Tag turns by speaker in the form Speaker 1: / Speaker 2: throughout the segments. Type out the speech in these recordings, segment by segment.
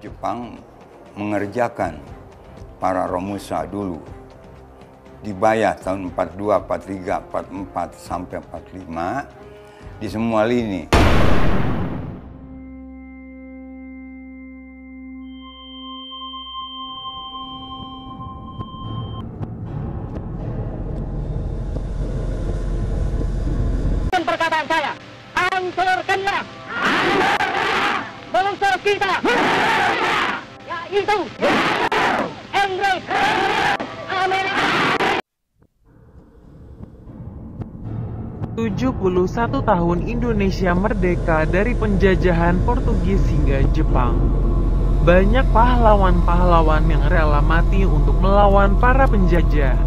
Speaker 1: Jepang mengerjakan para Romusha dulu. Dibayar tahun 42, 43, 44 sampai 45 di semua lini.
Speaker 2: Perkataan saya, hancurkanlah bangsa kita, yaitu Inggris, Amerika.
Speaker 3: 71 tahun Indonesia merdeka dari penjajahan Portugis hingga Jepang. Banyak pahlawan-pahlawan yang rela mati untuk melawan para penjajah.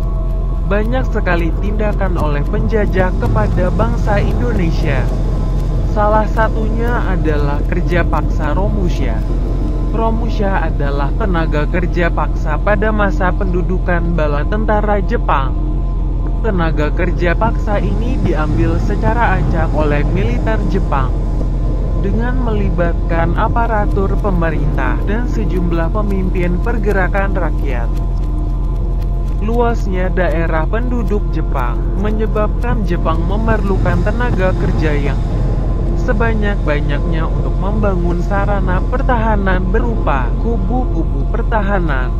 Speaker 3: Banyak sekali tindakan oleh penjajah kepada bangsa Indonesia. Salah satunya adalah kerja paksa Romusha. Romusha adalah tenaga kerja paksa pada masa pendudukan bala tentara Jepang. Tenaga kerja paksa ini diambil secara acak oleh militer Jepang dengan melibatkan aparatur pemerintah dan sejumlah pemimpin pergerakan rakyat. Luasnya daerah penduduk Jepang menyebabkan Jepang memerlukan tenaga kerja yang sebanyak-banyaknya untuk membangun sarana pertahanan berupa kubu-kubu pertahanan,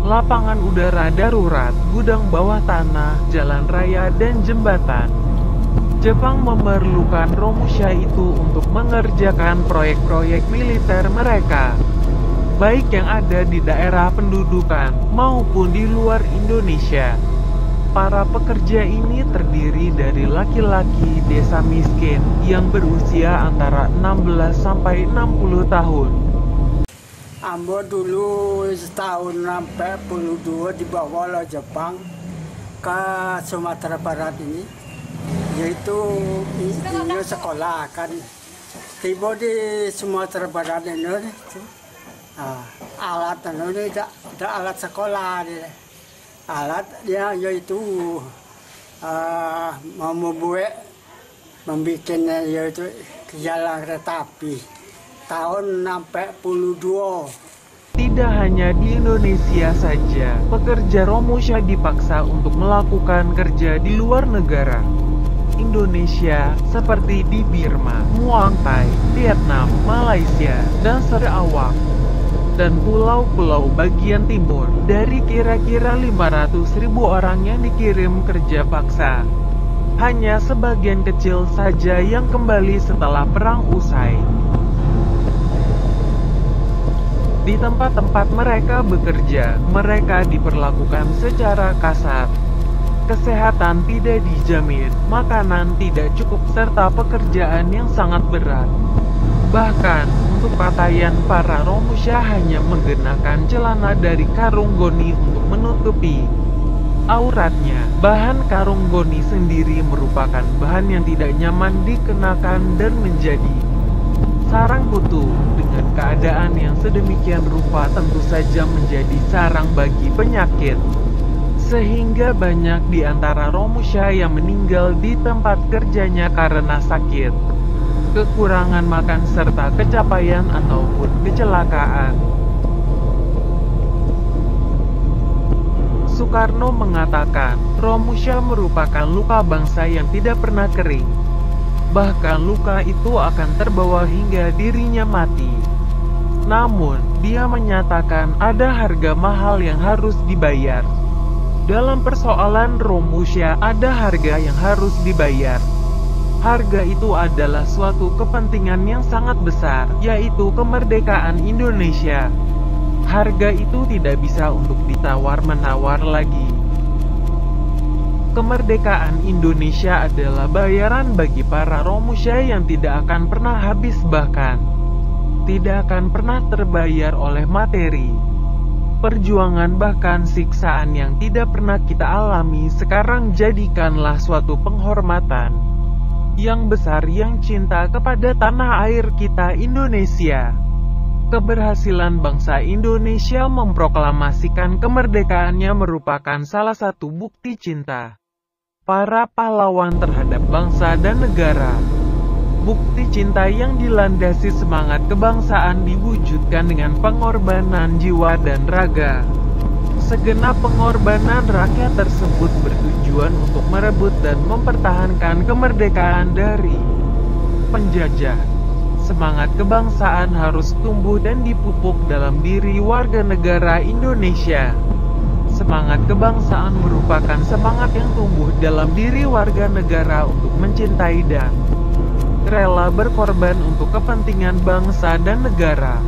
Speaker 3: lapangan udara darurat, gudang bawah tanah, jalan raya, dan jembatan. Jepang memerlukan Romusha itu untuk mengerjakan proyek-proyek militer mereka, baik yang ada di daerah pendudukan maupun di luar Indonesia. Para pekerja ini terdiri dari laki-laki desa miskin yang berusia antara 16 sampai 60 tahun.
Speaker 4: Ambo dulu setahun sampai 42 dibawa oleh Jepang ke Sumatera Barat ini, yaitu ini sekolah kan. Tiba di Sumatera Barat ini, alat ini alat sekolah, alat dia yaitu membuat yaitu jalan kereta api tahun 42.
Speaker 3: Tidak hanya di Indonesia saja, pekerja Romusha dipaksa untuk melakukan kerja di luar negara Indonesia, seperti di Burma, Muang Thai, Vietnam, Malaysia, dan Sarawak, dan pulau-pulau bagian timur. Dari kira-kira 500.000 orang yang dikirim kerja paksa, hanya sebagian kecil saja yang kembali setelah perang usai. Di tempat-tempat mereka bekerja, mereka diperlakukan secara kasar. Kesehatan tidak dijamin, makanan tidak cukup, serta pekerjaan yang sangat berat. Bahkan, untuk pakaian para Romusha hanya menggunakan celana dari karung goni untuk menutupi auratnya. Bahan karung goni sendiri merupakan bahan yang tidak nyaman dikenakan dan menjadi sarang kutu. Dengan keadaan yang sedemikian rupa tentu saja menjadi sarang bagi penyakit, sehingga banyak di antara Romusha yang meninggal di tempat kerjanya karena sakit, kekurangan makan, serta kecapaian ataupun kecelakaan. Soekarno mengatakan, Romusha merupakan luka bangsa yang tidak pernah kering. Bahkan luka itu akan terbawa hingga dirinya mati. Namun, dia menyatakan ada harga mahal yang harus dibayar. Dalam persoalan Romusha ada harga yang harus dibayar. Harga itu adalah suatu kepentingan yang sangat besar, yaitu kemerdekaan Indonesia. Harga itu tidak bisa untuk ditawar-menawar lagi. Kemerdekaan Indonesia adalah bayaran bagi para Romusha yang tidak akan pernah habis, bahkan tidak akan pernah terbayar oleh materi. Perjuangan bahkan siksaan yang tidak pernah kita alami sekarang jadikanlah suatu penghormatan yang besar yang cinta kepada tanah air kita Indonesia. Keberhasilan bangsa Indonesia memproklamasikan kemerdekaannya merupakan salah satu bukti cinta para pahlawan terhadap bangsa dan negara. Bukti cinta yang dilandasi semangat kebangsaan diwujudkan dengan pengorbanan jiwa dan raga. Segenap pengorbanan rakyat tersebut bertujuan untuk merebut dan mempertahankan kemerdekaan dari penjajah. Semangat kebangsaan harus tumbuh dan dipupuk dalam diri warga negara Indonesia. Semangat kebangsaan merupakan semangat yang tumbuh dalam diri warga negara untuk mencintai dan rela berkorban untuk kepentingan bangsa dan negara.